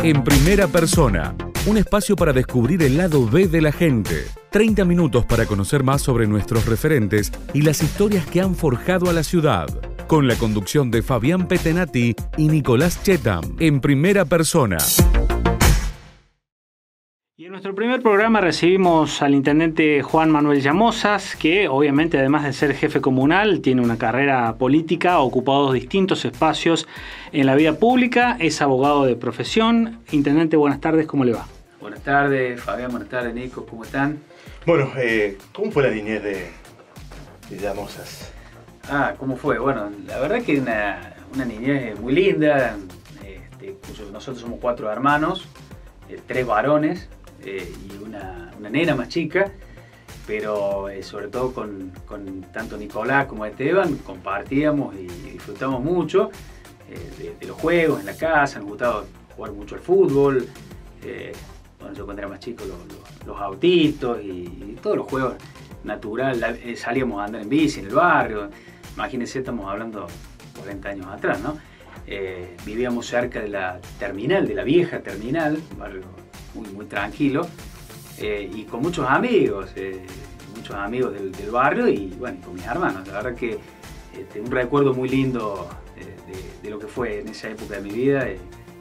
En primera persona, un espacio para descubrir el lado B de la gente. 30 minutos para conocer más sobre nuestros referentes y las historias que han forjado a la ciudad. Con la conducción de Fabián Petenati y Nicolás Chetam. En primera persona. Y en nuestro primer programa recibimos al intendente Juan Manuel Llamosas, que obviamente además de ser jefe comunal, tiene una carrera política, ha ocupado distintos espacios en la vida pública, es abogado de profesión. Intendente, buenas tardes, ¿cómo le va? Buenas tardes, Fabián, buenas tardes, Nico, ¿cómo están? Bueno, ¿cómo fue la niñez de Llamosas? ¿Cómo fue? Bueno, la verdad que una niñez muy linda. Nosotros somos 4 hermanos, 3 varones, y una nena más chica, pero sobre todo con tanto Nicolás como Esteban compartíamos y disfrutamos mucho de los juegos en la casa. Nos gustaba jugar mucho al fútbol, bueno, yo cuando era más chico los autitos y todos los juegos naturales. Salíamos a andar en bici en el barrio. Imagínense, estamos hablando 40 años atrás, ¿no? Vivíamos cerca de la terminal, de la vieja terminal, un barrio muy tranquilo, y con muchos amigos del barrio y bueno, con mis hermanos. La verdad que un recuerdo muy lindo de lo que fue en esa época de mi vida,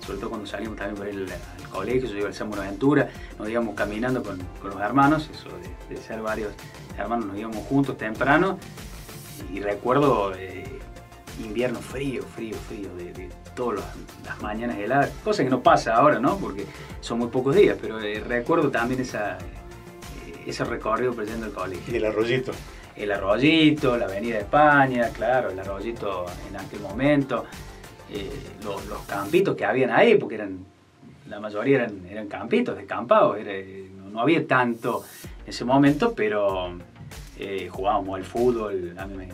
sobre todo cuando salimos también por al colegio. Yo iba al San Buenaventura, nos íbamos caminando con los hermanos, eso de ser varios hermanos, nos íbamos juntos temprano, y recuerdo invierno frío, de todas las mañanas heladas, cosa que no pasa ahora, ¿no? Porque son muy pocos días, pero recuerdo también ese recorrido por yendo al colegio. ¿Y el arroyito? El arroyito, la avenida de España, claro, el arroyito en aquel momento, los campitos que habían ahí, porque la mayoría eran campitos, descampados, no había tanto en ese momento, pero jugábamos al fútbol. A mí me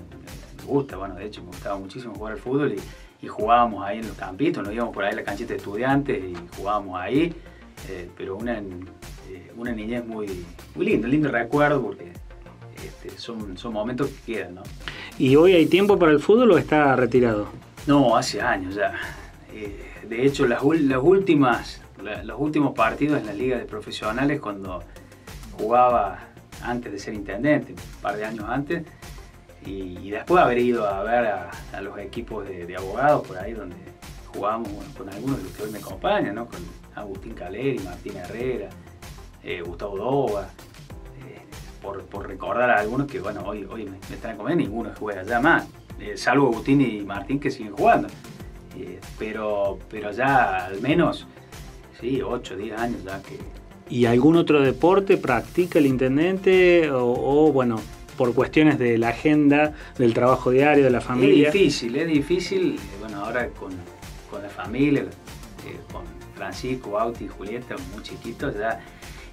gusta, bueno, de hecho me gustaba muchísimo jugar al fútbol y jugábamos ahí en los campitos, nos íbamos por ahí a la canchita de estudiantes y jugábamos ahí, pero una niñez muy lindo recuerdo, porque son momentos que quedan, ¿no? ¿Y hoy hay tiempo para el fútbol o está retirado? No, hace años ya. De hecho, los últimos partidos en las ligas de profesionales, cuando jugaba antes de ser intendente, un par de años antes, y después de haber ido a ver a los equipos de abogados por ahí, donde jugábamos, bueno, con algunos de los que hoy me acompañan, ¿no? Con Agustín Caleri, Martín Herrera, Gustavo Dova, por recordar a algunos que, bueno, hoy me están acompañando, ninguno juega ya más, salvo Agustín y Martín, que siguen jugando, pero ya al menos, sí, 8 o 10 años ya que... ¿Y algún otro deporte practica el intendente o bueno, por cuestiones de la agenda, del trabajo diario, de la familia? Es difícil, bueno, ahora con la familia, con Francisco, Bauti y Julieta, muy chiquitos, ya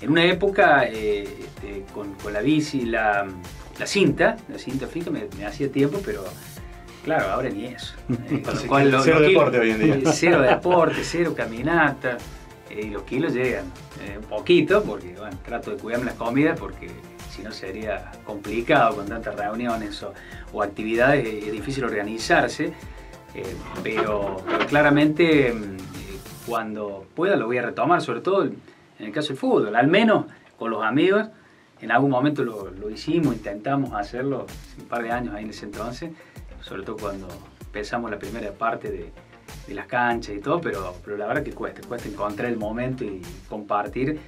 en una época con la bici, la cinta fija me hacía tiempo, pero claro, ahora ni eso. Con lo cual, cero deporte hoy en día. Cero deporte, cero caminata, y los kilos llegan un poquito, porque bueno, trato de cuidarme las comidas, porque si no sería complicado con tantas reuniones o actividades. Es difícil organizarse, pero claramente cuando pueda lo voy a retomar, sobre todo en el caso del fútbol, al menos con los amigos. En algún momento lo hicimos, intentamos hacerlo un par de años ahí en ese entonces, sobre todo cuando empezamos la primera parte de las canchas y todo, pero la verdad que cuesta encontrar el momento y compartir,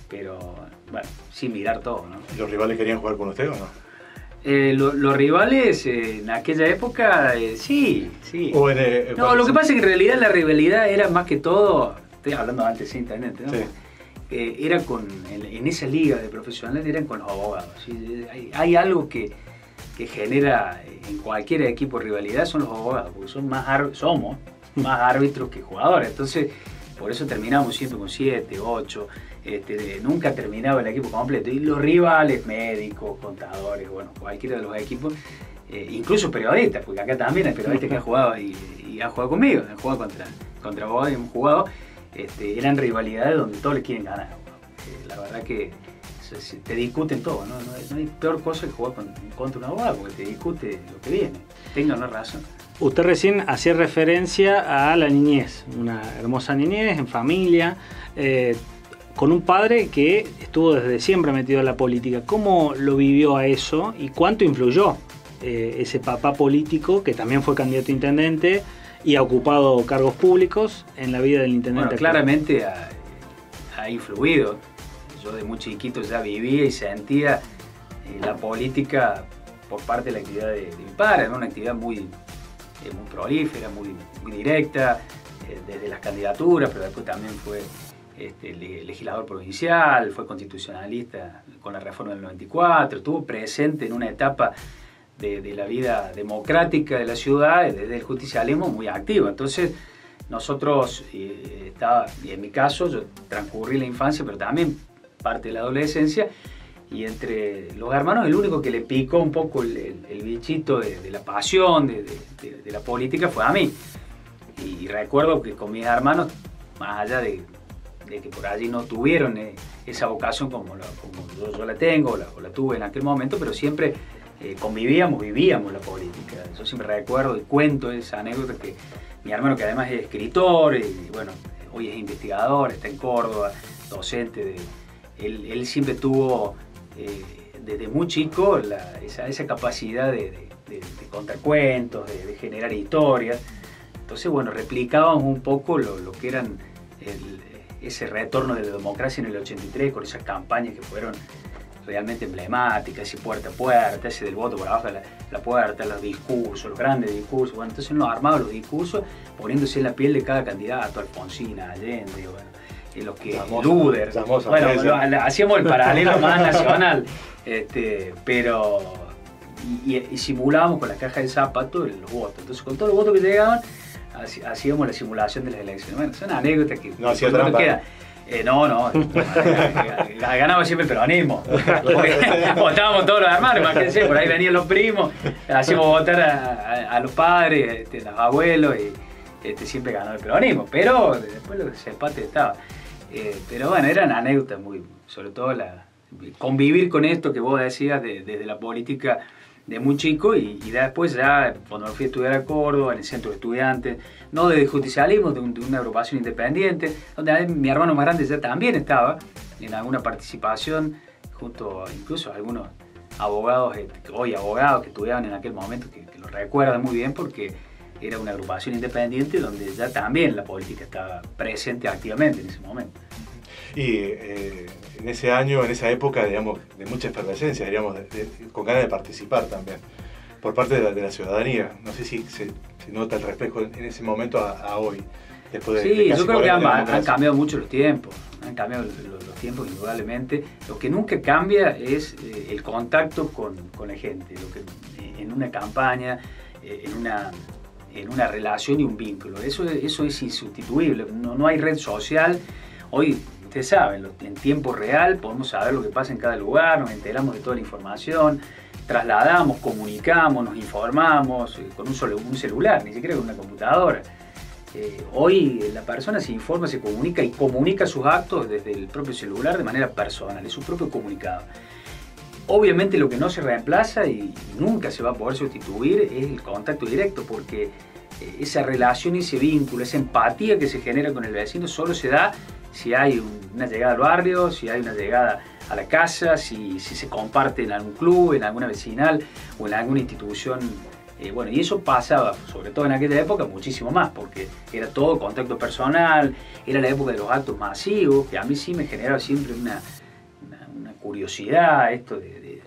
pero bueno, sin mirar todo, ¿no? ¿Y los rivales querían jugar con usted o no? Los rivales en aquella época, sí. No, lo que pasa es que en realidad la rivalidad era más que todo, estoy hablando antes de internet, ¿no? Sí. Era en esa liga de profesionales, eran con los abogados, ¿sí? Hay algo que genera en cualquier equipo rivalidad, son los abogados, porque somos más árbitros que jugadores. Entonces, por eso terminamos siempre con 7, 8, nunca terminaba el equipo completo. Y los rivales, médicos, contadores, bueno, cualquiera de los equipos, incluso periodistas, porque acá también hay periodistas que han jugado y han jugado conmigo, han jugado contra abogados y hemos jugado. Eran rivalidades donde todos le quieren ganar. La verdad que te discuten todo, ¿no? No hay peor cosa que jugar contra un abogado, porque te discute lo que viene. Tengan una razón. Usted recién hacía referencia a la niñez, una hermosa niñez en familia, con un padre que estuvo desde siempre metido en la política. ¿Cómo lo vivió a eso y cuánto influyó ese papá político, que también fue candidato a intendente y ha ocupado cargos públicos en la vida del intendente? Bueno, claramente ha influido. Yo de muy chiquito ya vivía y sentía la política por parte de la actividad de mi padre. Era una actividad muy prolífera, muy directa, desde las candidaturas, pero después también fue legislador provincial, fue constitucionalista con la reforma del 94, estuvo presente en una etapa de la vida democrática de la ciudad, desde el justicialismo, muy activo. Entonces nosotros, y en mi caso, yo transcurrí la infancia, pero también parte de la adolescencia, y entre los hermanos el único que le picó un poco el bichito de la pasión, de la política, fue a mí. Y recuerdo que con mis hermanos, más allá de que por allí no tuvieron esa vocación como yo la tengo o la tuve en aquel momento, pero siempre vivíamos la política. Yo siempre recuerdo y cuento esa anécdota que mi hermano, que además es escritor y bueno, hoy es investigador, está en Córdoba, docente, él siempre tuvo desde muy chico esa capacidad de contar cuentos, de generar historias. Entonces, bueno, replicábamos un poco lo que eran ese retorno de la democracia en el 83, con esas campañas que fueron realmente emblemáticas, ese puerta a puerta, ese del voto por abajo de la puerta, los discursos, los grandes discursos. Bueno, entonces nos armaba los discursos poniéndose en la piel de cada candidato, Alfonsina, Allende, bueno, los que Luder. Bueno, hacíamos el paralelo más nacional, pero y simulábamos con la caja de zapatos los votos. Entonces, con todos los votos que llegaban, hacíamos la simulación de las elecciones. Bueno, son anécdotas que no hacía trampa. Queda. No, ganaba siempre el peronismo. Votábamos todos los hermanos, imagínense, por ahí venían los primos, hacíamos votar a los padres, a los abuelos, y siempre ganaba el peronismo, pero después ese empate estaba. Pero bueno, eran anécdotas sobre todo convivir con esto que vos decías desde la política de muy chico, y después ya cuando me fui a estudiar a Córdoba, en el centro de estudiantes, no de justicialismo, de una agrupación independiente, donde mi hermano más grande ya también estaba en alguna participación, junto incluso a algunos abogados, hoy abogados que estudiaban en aquel momento, que lo recuerdan muy bien porque era una agrupación independiente donde ya también la política estaba presente activamente en ese momento. Y en ese año, en esa época, digamos, de mucha efervescencia, digamos, con ganas de participar también, por parte de la ciudadanía. No sé si se nota el reflejo en ese momento a hoy, después de Sí, casi yo creo que 40 han cambiado mucho los tiempos, los tiempos indudablemente. Lo que nunca cambia es el contacto con la gente, lo que en una campaña, en una relación y un vínculo. Eso es insustituible, no hay red social. Hoy, ustedes saben, en tiempo real podemos saber lo que pasa en cada lugar, nos enteramos de toda la información, trasladamos, comunicamos, nos informamos con un celular, ni siquiera con una computadora. Hoy la persona se informa, se comunica y comunica sus actos desde el propio celular de manera personal, es su propio comunicado. Obviamente lo que no se reemplaza y nunca se va a poder sustituir es el contacto directo, porque esa relación, ese vínculo, esa empatía que se genera con el vecino solo se da si hay una llegada al barrio, si hay una llegada a la casa, si se comparte en algún club, en alguna vecinal o en alguna institución. Bueno, y eso pasaba, sobre todo en aquella época, muchísimo más, porque era todo contacto personal, era la época de los actos masivos, que a mí sí me generaba siempre una curiosidad, esto de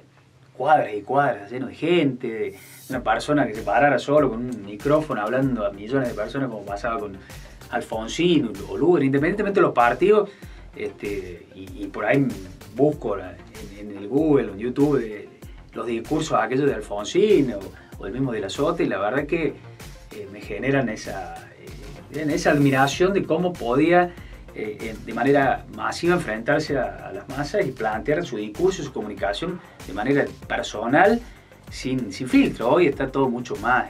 cuadras y cuadras lleno de gente, de una persona que se parara solo con un micrófono hablando a millones de personas, como pasaba con Alfonsín o Luder, independientemente de los partidos. Y por ahí busco en el Google o en YouTube los discursos aquellos de Alfonsín o el mismo de la Sota, y la verdad que me generan esa admiración de cómo podía de manera masiva enfrentarse a las masas y plantear su discurso, su comunicación de manera personal, sin filtro. Hoy está todo mucho más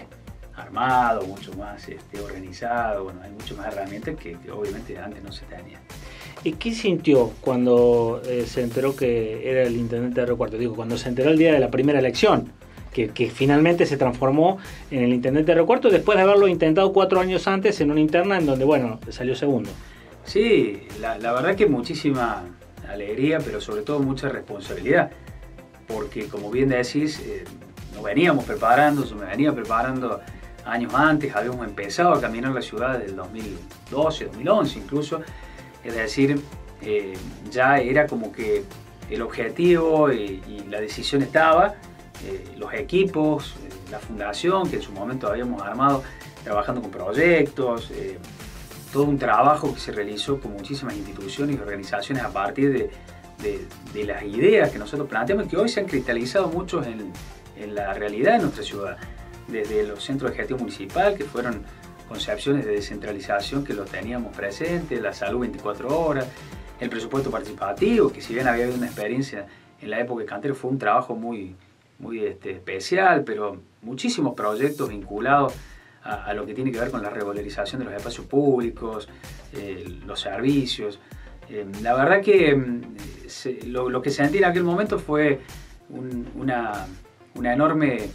armado, mucho más organizado, bueno, hay muchas más herramientas que obviamente antes no se tenían. ¿Y qué sintió cuando se enteró que era el intendente de Río Cuarto? Digo, cuando se enteró el día de la primera elección, que finalmente se transformó en el intendente de Río Cuarto después de haberlo intentado 4 años antes en una interna en donde, bueno, salió segundo. Sí, la verdad que muchísima alegría, pero sobre todo mucha responsabilidad, porque como bien decís, nos veníamos preparando, yo me venía preparando años antes, habíamos empezado a caminar la ciudad desde el 2012, 2011 incluso, es decir, ya era como que el objetivo y la decisión estaba, los equipos, la fundación que en su momento habíamos armado trabajando con proyectos, todo un trabajo que se realizó con muchísimas instituciones y organizaciones a partir de las ideas que nosotros planteamos y que hoy se han cristalizado muchos en la realidad de nuestra ciudad, desde los centros de gestión municipal, que fueron concepciones de descentralización que los teníamos presentes, la salud 24 horas, el presupuesto participativo, que si bien había habido una experiencia en la época de Cantero, fue un trabajo muy especial, pero muchísimos proyectos vinculados a lo que tiene que ver con la revalorización de los espacios públicos, los servicios. La verdad que lo que sentí en aquel momento fue una enorme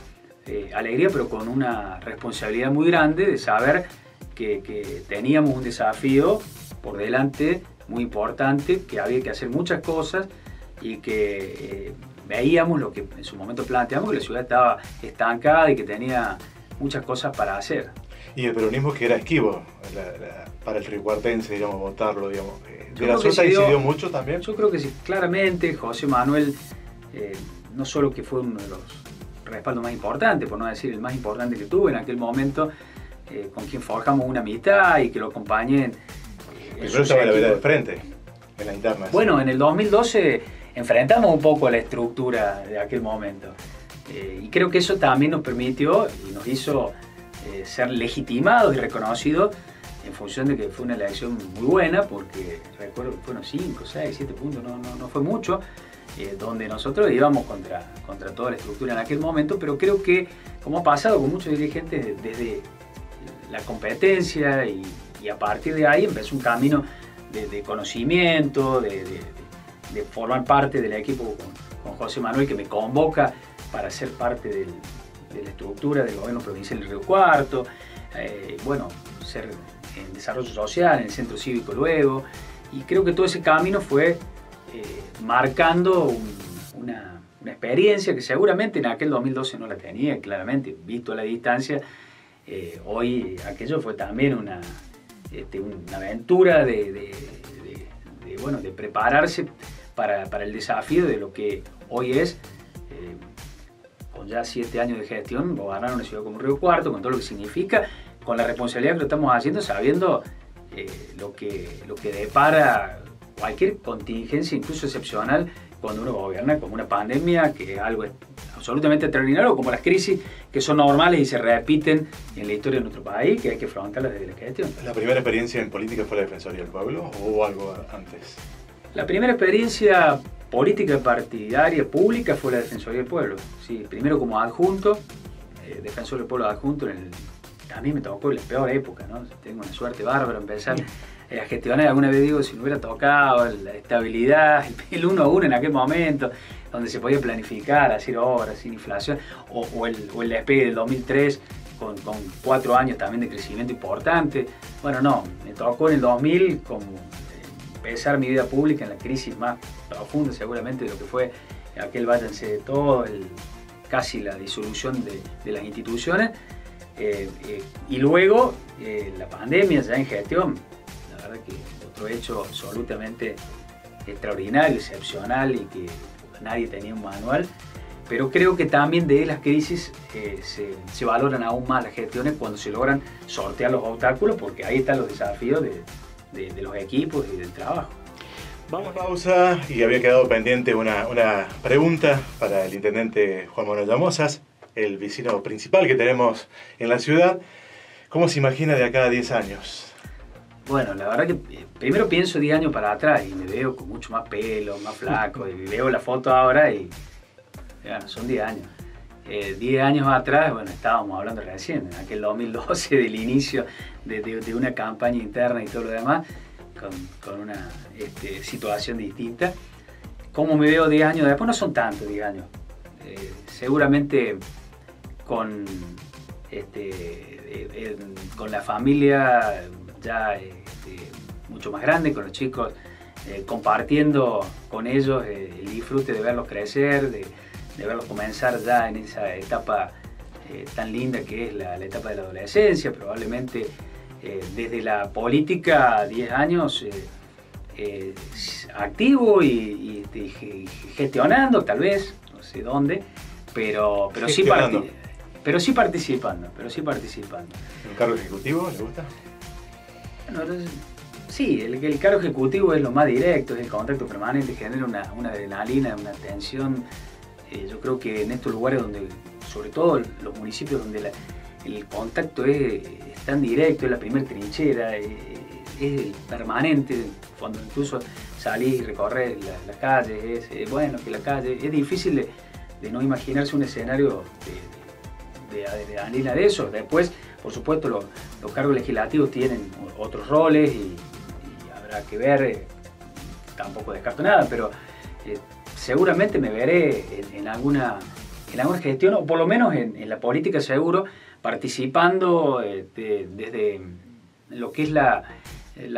alegría, pero con una responsabilidad muy grande de saber que teníamos un desafío por delante muy importante, que había que hacer muchas cosas y que veíamos lo que en su momento planteamos, que la ciudad estaba estancada y que tenía muchas cosas para hacer. Y el peronismo que era esquivo para el riocuartense, digamos, votarlo, digamos. ¿De la Sota incidió mucho también? Yo creo que sí, claramente. José Manuel, no solo que fue uno de los respaldos más importantes, por no decir el más importante que tuve en aquel momento, con quien forjamos una amistad y que lo acompañé Primero estaba la vereda del frente, en la interna. Bueno, en el 2012 enfrentamos un poco a la estructura de aquel momento. Y creo que eso también nos permitió y nos hizo ser legitimados y reconocidos en función de que fue una elección muy buena, porque recuerdo que fueron 5, 6, 7 puntos, no fue mucho, donde nosotros íbamos contra toda la estructura en aquel momento, pero creo que, como ha pasado con muchos dirigentes, desde la competencia y a partir de ahí empezó un camino de conocimiento, de formar parte del equipo con José Manuel, que me convoca para ser parte de la estructura del gobierno provincial de Río Cuarto, bueno, ser en desarrollo social, en el centro cívico luego, y creo que todo ese camino fue marcando una experiencia que seguramente en aquel 2012 no la tenía, claramente, visto a la distancia. Hoy aquello fue también una aventura de prepararse para el desafío de lo que hoy es, con ya 7 años de gestión, gobernar una ciudad como Río Cuarto, con todo lo que significa, con la responsabilidad que lo estamos haciendo, sabiendo lo que depara cualquier contingencia, incluso excepcional, cuando uno gobierna, como una pandemia, que es algo absolutamente extraordinario, como las crisis que son normales y se repiten en la historia de nuestro país, que hay que afrontarlas desde la gestión. ¿La primera experiencia en política fue la Defensoría del Pueblo o hubo algo antes? La primera experiencia política partidaria pública fue la Defensoría del Pueblo. Sí, primero como adjunto, Defensor del Pueblo adjunto, a mí me tocó en la peor época, ¿no? Tengo una suerte bárbara empezar a gestionar. Alguna vez digo, si no hubiera tocado la estabilidad, el 1 a 1 en aquel momento, donde se podía planificar, hacer obras sin inflación, o el despegue del 2003 con 4 años también de crecimiento importante. Bueno, no, me tocó en el 2000 como empezar mi vida pública en la crisis más profunda seguramente de lo que fue aquel váyanse de todo, casi la disolución de las instituciones, y luego la pandemia ya en gestión. La verdad que otro hecho absolutamente extraordinario, excepcional, y que nadie tenía un manual, pero creo que también de las crisis se valoran aún más las gestiones cuando se logran sortear los obstáculos, porque ahí están los desafíos de los equipos y del trabajo. Vamos a pausa, y había quedado pendiente una pregunta para el intendente Juan Manuel Llamosas, el vecino principal que tenemos en la ciudad. ¿Cómo se imagina de acá a 10 años? Bueno, la verdad que primero pienso 10 años para atrás y me veo con mucho más pelo, más flaco, y veo la foto ahora y bueno, son 10 años. 10 años atrás, bueno, estábamos hablando recién, en aquel 2012, del inicio de una campaña interna y todo lo demás, con una situación distinta. ¿Cómo me veo 10 años después? No son tantos 10 años. Seguramente con la familia ya mucho más grande, con los chicos, compartiendo con ellos el disfrute de verlos crecer, de verlos comenzar ya en esa etapa tan linda que es la etapa de la adolescencia. Probablemente desde la política 10 años activo y gestionando, tal vez, no sé dónde, pero sí participando. ¿Un cargo ejecutivo le gusta? Bueno, sí, el cargo ejecutivo es lo más directo, es el contacto permanente, genera una adrenalina, una tensión. Yo creo que en estos lugares donde, sobre todo los municipios donde el contacto es tan directo, es la primera trinchera, es permanente, cuando incluso salís y recorres las calles, bueno, que la calle, es difícil de no imaginarse un escenario de adrenalina de eso. Después, por supuesto, los cargos legislativos tienen otros roles y habrá que ver, tampoco descarto nada, pero seguramente me veré en alguna gestión, o por lo menos en la política seguro, participando desde lo que es la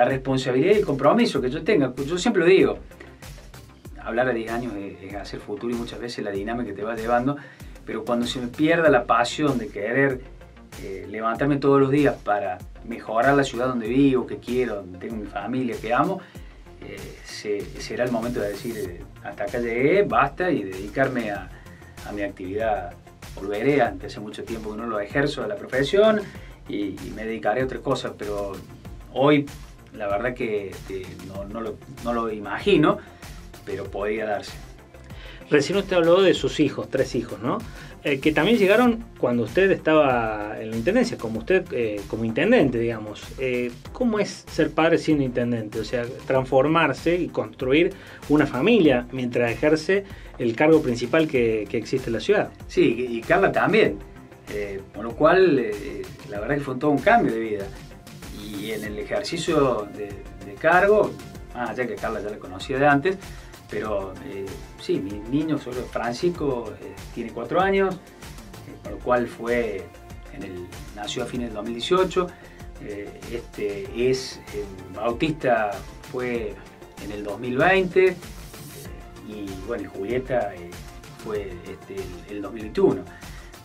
responsabilidad y el compromiso que yo tenga. Yo siempre lo digo, hablar a 10 años es hacer futuro y muchas veces la dinámica que te va llevando, pero cuando se me pierda la pasión de querer levantarme todos los días para mejorar la ciudad donde vivo, que quiero, donde tengo mi familia, que amo, será el momento de decir, hasta acá llegué, basta, y dedicarme a mi actividad. Volveré, hace mucho tiempo que no lo ejerzo a la profesión, y me dedicaré a otras cosas, pero hoy la verdad que no lo imagino, pero podría darse. Recién usted habló de sus hijos, 3 hijos, ¿no? Que también llegaron cuando usted estaba en la intendencia, como usted, como intendente, digamos. ¿Cómo es ser padre siendo intendente? O sea, transformarse y construir una familia mientras ejerce el cargo principal que existe en la ciudad. Sí, y Carla también. Con lo cual, la verdad que fue todo un cambio de vida. Y en el ejercicio de cargo, ya que Carla ya la conocía de antes, pero sí, mi niño, sobre todo Francisco, tiene 4 años, con lo cual nació a fines del 2018. Bautista fue en el 2020, y bueno, Julieta fue el 2021.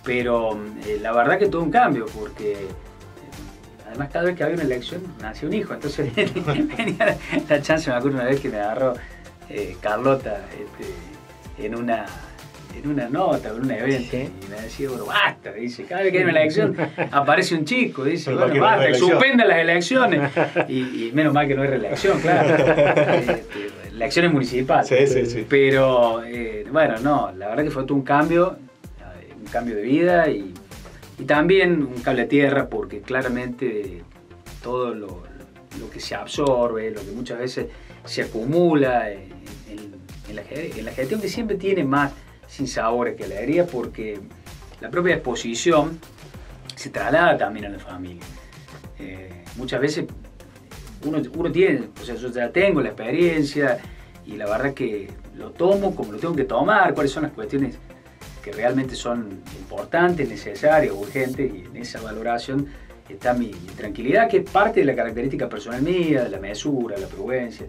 Pero la verdad que todo un cambio, porque además cada vez que había una elección nació un hijo, entonces venía la chance. Me acuerdo una vez que me agarró Carlota en una nota, en un evento, ¿sí? Y me decía, bueno, basta, dice, cada vez que hay una elección aparece un chico, dice, bueno, basta, suspenda las elecciones, y menos mal que no hay reelección, claro, elecciones municipales, sí. Pero bueno, no, la verdad que fue todo un cambio de vida, y también un cable a tierra, porque claramente todo lo que se absorbe, lo que muchas veces se acumula en la gestión, que siempre tiene más sinsabores que alegría, porque la propia exposición se traslada también a la familia. Muchas veces uno tiene, o sea, yo ya tengo la experiencia, y la verdad que lo tomo como lo tengo que tomar, cuáles son las cuestiones que realmente son importantes, necesarias, urgentes, y en esa valoración está mi tranquilidad, que es parte de la característica personal mía, de la mesura, la prudencia,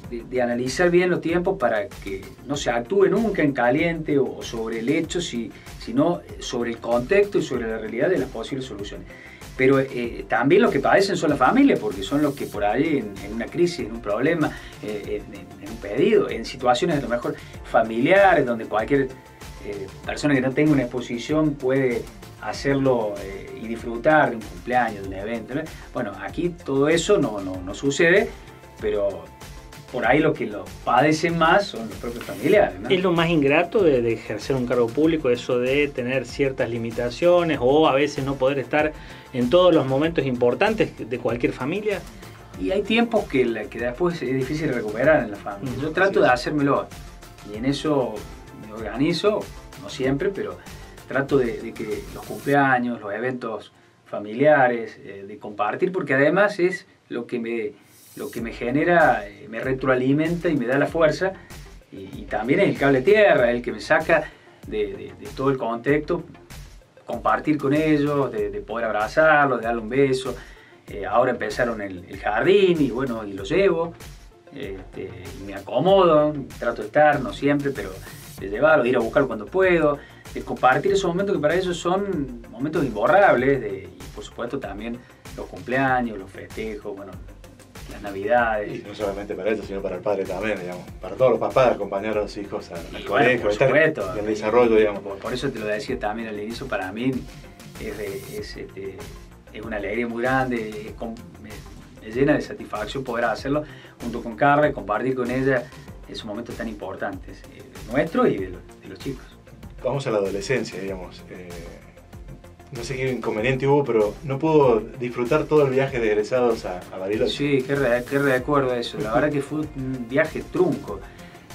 de analizar bien los tiempos para que no se actúe nunca en caliente o sobre el hecho, sino sobre el contexto y sobre la realidad de las posibles soluciones. Pero también los que padecen son las familias, porque son los que por ahí en una crisis, en un problema, en un pedido, en situaciones a lo mejor familiares, donde cualquier persona que no tenga una exposición puede hacerlo y disfrutar de un cumpleaños, de un evento, ¿no? Bueno, aquí todo eso no sucede, pero por ahí lo que lo padecen más son los propios familiares, ¿no? ¿Es lo más ingrato de ejercer un cargo público, eso de tener ciertas limitaciones o a veces no poder estar en todos los momentos importantes de cualquier familia? Y hay tiempos que después es difícil recuperar en la familia. Yo trato de hacérmelo, y en eso me organizo, no siempre, pero trato de que los cumpleaños, los eventos familiares, de compartir, porque además es lo que me genera, me retroalimenta y me da la fuerza, y también es el cable tierra, el que me saca de todo el contexto compartir con ellos, de poder abrazarlos, de darle un beso. Ahora empezaron el jardín y bueno, y los llevo. Y me acomodo, trato de estar, no siempre, pero de llevarlo, de ir a buscarlo cuando puedo, de compartir esos momentos que para ellos son momentos imborrables, y por supuesto también los cumpleaños, los festejos, bueno, las navidades. Y no solamente para ellos, sino para el padre también, digamos, para todos los papás, acompañar a los hijos al colegio, por supuesto, y el desarrollo, digamos. Por eso te lo decía también al inicio, para mí es una alegría muy grande, me llena de satisfacción poder hacerlo junto con Carla, compartir con ella esos momentos tan importantes, nuestros y de los chicos. Vamos a la adolescencia, digamos. No sé qué inconveniente hubo, pero no pudo disfrutar todo el viaje de egresados a Bariloche. Sí, qué recuerdo eso. La verdad que fue un viaje trunco.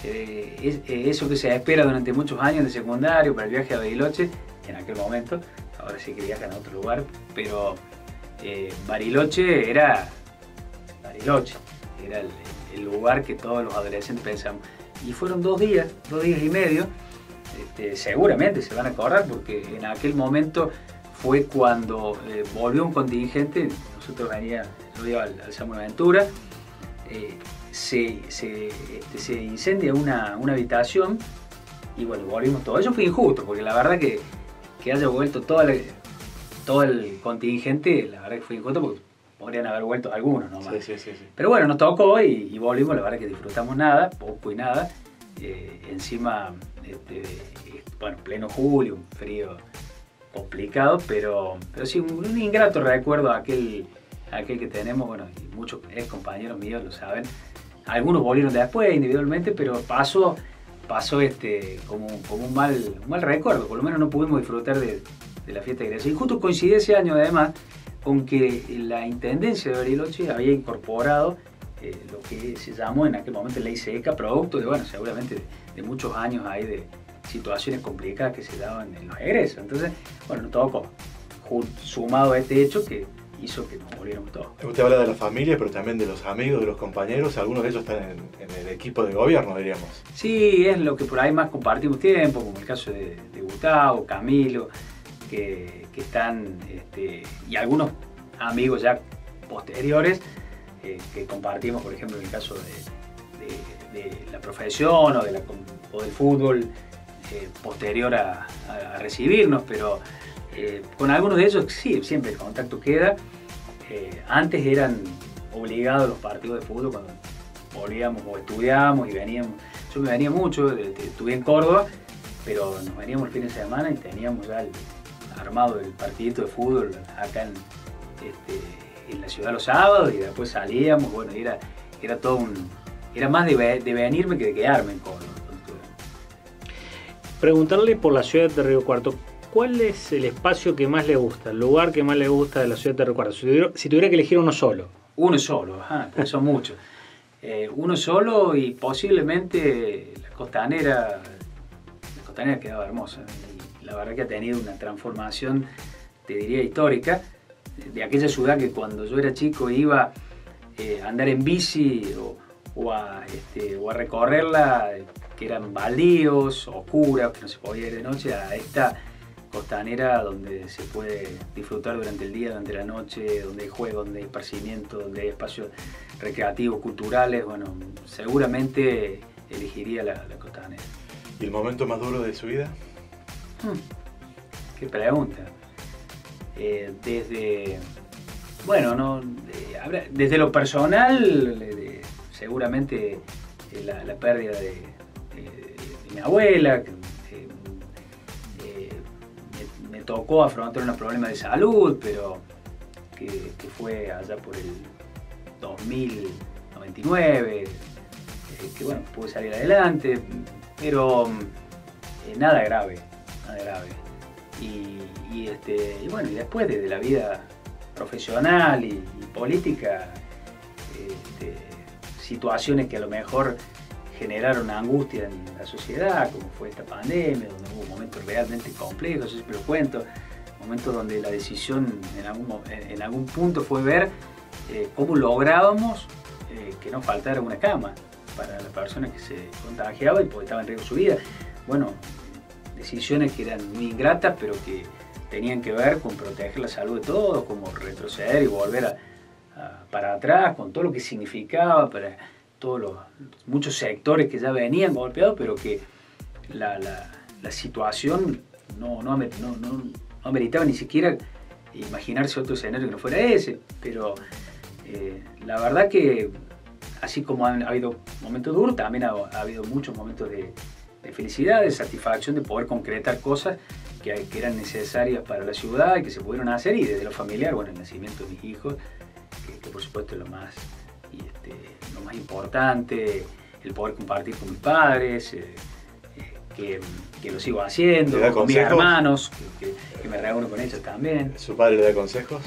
Eso que se espera durante muchos años de secundario para el viaje a Bariloche, en aquel momento, ahora sí que viajan a otro lugar, pero Bariloche era Bariloche, era el lugar que todos los adolescentes pensamos. Y fueron 2 días y medio, seguramente se van a acordar porque en aquel momento fue cuando volvió un contingente, nosotros yo iba al Samuel Ventura, se incendia una habitación y bueno, volvimos todos. Eso fue injusto, porque la verdad que haya vuelto todo el contingente, la verdad que fue injusto porque podrían haber vuelto algunos nomás. Sí. Pero bueno, nos tocó y volvimos, la verdad que disfrutamos nada, poco y nada. Encima, bueno, pleno julio, un frío complicado, pero sí, un ingrato recuerdo aquel que tenemos, bueno, y muchos ex compañeros míos lo saben. Algunos volvieron después individualmente, pero pasó como un mal recuerdo, por lo menos no pudimos disfrutar de la fiesta de egreso. Y justo coincide ese año además con que la Intendencia de Bariloche había incorporado lo que se llamó en aquel momento Ley Seca, producto de, bueno, seguramente de muchos años ahí de situaciones complicadas que se daban en los egresos. Entonces, bueno, nos tocó, sumado a este hecho que hizo que nos volviéramos todos. Usted habla de la familia, pero también de los amigos, de los compañeros. Algunos de ellos están en el equipo de gobierno, diríamos. Sí, es lo que por ahí más compartimos tiempo, como el caso de Gustavo, Camilo, que están, y algunos amigos ya posteriores que compartimos, por ejemplo, en el caso de la profesión o del fútbol posterior a recibirnos, pero con algunos de ellos sí, siempre el contacto queda. Antes eran obligados los partidos de fútbol cuando volvíamos o estudiábamos y veníamos. Yo me venía mucho, estudié en Córdoba, pero nos veníamos el fin de semana y teníamos ya armado el partidito de fútbol acá en la ciudad los sábados, y después salíamos, bueno, era todo era más de venirme que de quedarme en Córdoba. Preguntarle por la ciudad de Río Cuarto, ¿cuál es el espacio que más le gusta, el lugar que más le gusta de la ciudad de Río Cuarto? Si tuviera que elegir uno solo. Uno solo, porque son muchos. Uno solo, y posiblemente la costanera quedaba hermosa. Y la verdad que ha tenido una transformación, te diría, histórica, de aquella ciudad que cuando yo era chico iba a andar en bici o a recorrerla, que eran baldíos, oscuras, que no se podía ir de noche, a esta costanera donde se puede disfrutar durante el día, durante la noche, donde hay juego, donde hay esparcimiento, donde hay espacios recreativos, culturales. Bueno, seguramente elegiría la costanera. ¿Y el momento más duro de su vida? Qué pregunta. Desde lo personal, seguramente la pérdida de mi abuela, que me tocó afrontar unos problemas de salud, pero que fue allá por el 2099, que bueno, pude salir adelante, pero nada grave. Y bueno, y después de la vida profesional y política, situaciones que a lo mejor generaron angustia en la sociedad, como fue esta pandemia, donde hubo momentos realmente complejos, yo siempre lo cuento, momentos donde la decisión en algún punto fue ver cómo lográbamos que no faltara una cama para la persona que se contagiaba y porque estaba en riesgo su vida. Bueno, decisiones que eran muy ingratas, pero que tenían que ver con proteger la salud de todos, como retroceder y volver para atrás, con todo lo que significaba para todos los muchos sectores que ya venían golpeados, pero que la situación no ameritaba ni siquiera imaginarse otro escenario que no fuera ese. Pero la verdad que así como ha habido momentos duros, también ha habido muchos momentos de felicidad, de satisfacción, de poder concretar cosas que eran necesarias para la ciudad y que se pudieron hacer, y desde lo familiar, bueno, el nacimiento de mis hijos, que por supuesto es lo más importante, el poder compartir con mis padres, que lo sigo haciendo, con mis hermanos, que me reúno con ellos también. ¿Su padre le da consejos?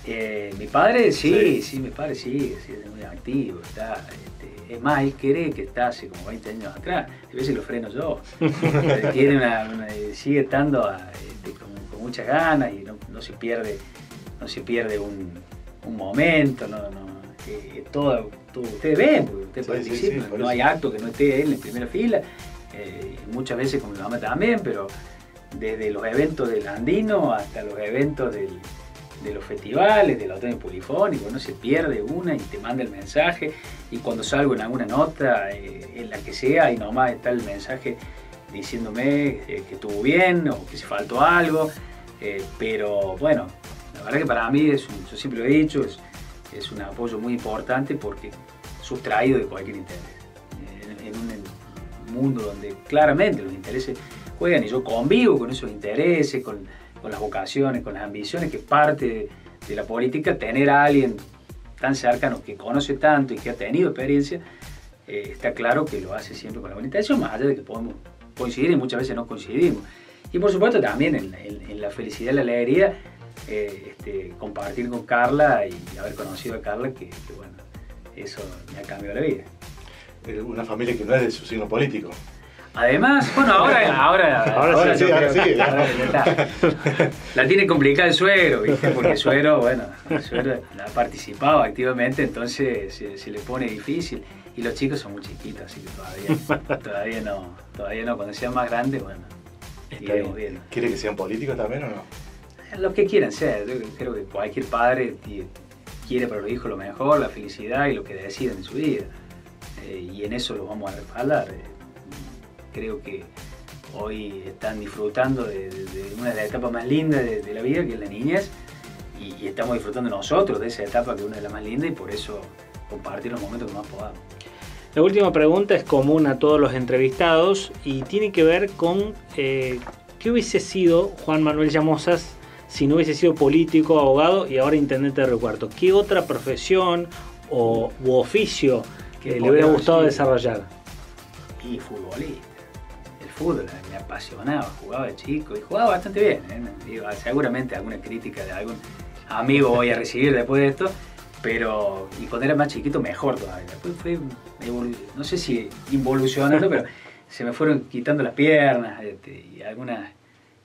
Mi padre sí, mi padre sí, es muy activo, es más, él cree que está hace como 20 años atrás, a veces lo freno yo. Sigue estando con muchas ganas y no se pierde un momento, todo ustedes ven, porque ustedes participan, no hay acto que no esté él en primera fila, muchas veces con mi mamá también, pero desde los eventos del Andino hasta los eventos de los festivales, del otoño polifónico, no se pierde una y te manda el mensaje, y cuando salgo en alguna nota, en la que sea, y nomás está el mensaje diciéndome que estuvo bien o que se faltó algo, pero bueno, la verdad que para mí yo siempre lo he dicho, es un apoyo muy importante porque sustraído de cualquier interés, en un mundo donde claramente los intereses juegan, y yo convivo con esos intereses, con las vocaciones, con las ambiciones, que parte de la política, tener a alguien tan cercano que conoce tanto y que ha tenido experiencia, está claro que lo hace siempre con la buena intención, más allá de que podemos coincidir y muchas veces no coincidimos. Y por supuesto también en la felicidad y la alegría, compartir con Carla y haber conocido a Carla, que bueno, eso me ha cambiado la vida. Una familia que no es de su signo político. Además, bueno, ahora sí. La tiene complicada el suegro, ¿viste? Porque el suegro ha participado activamente, entonces se le pone difícil. Y los chicos son muy chiquitos, así que todavía no. Cuando sean más grandes, bueno, iremos viendo. ¿Quiere que sean políticos también o no? Lo que quieran ser. Yo creo que cualquier padre quiere para los hijos lo mejor, la felicidad y lo que deciden en su vida. Y en eso los vamos a respaldar. Creo que hoy están disfrutando de una de las etapas más lindas de la vida, que es la niñez, y estamos disfrutando nosotros de esa etapa, que es una de las más lindas, y por eso compartir los momentos que más podamos. La última pregunta es común a todos los entrevistados y tiene que ver con qué hubiese sido Juan Manuel Llamosas si no hubiese sido político, abogado y ahora intendente de Río Cuarto. ¿Qué otra profesión u oficio le hubiera gustado desarrollar? Y futbolista. El fútbol me apasionaba, jugaba de chico y jugaba bastante bien. Digo, seguramente alguna crítica de algún amigo voy a recibir después de esto, pero y cuando era más chiquito mejor todavía. Después fue, no sé si involucionando, pero se me fueron quitando las piernas y algunas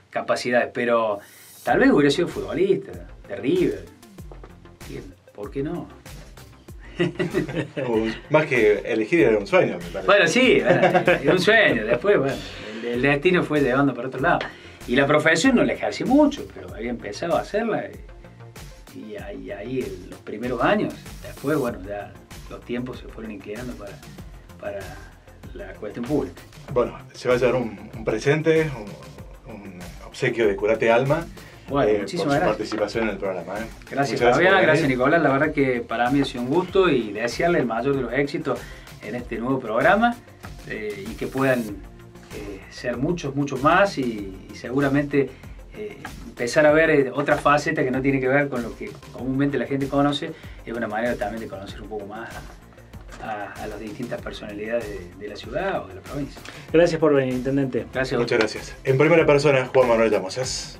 capacidades, pero tal vez hubiera sido futbolista, de River. ¿Por qué no? Más que elegir era un sueño, me parece. Bueno, sí, era un sueño. Después, bueno, el destino fue llevando para otro lado. Y la profesión no la ejercí mucho, pero había empezado a hacerla. Y ahí en los primeros años, después, bueno, ya los tiempos se fueron inclinando para la cuestión pública. Bueno, se va a llevar un presente, un obsequio de Curate Alma. Bueno, por su gracias. Participación en el programa. Gracias, Fabián, gracias, Nicolás. La verdad que para mí ha sido un gusto y desearle el mayor de los éxitos en este nuevo programa, y que puedan ser muchos más y seguramente empezar a ver otra faceta que no tiene que ver con lo que comúnmente la gente conoce. Es una manera también de conocer un poco más a las distintas personalidades de la ciudad o de la provincia. Gracias por venir, intendente. Gracias. Muchas gracias. En primera persona, Juan Manuel Llamosas.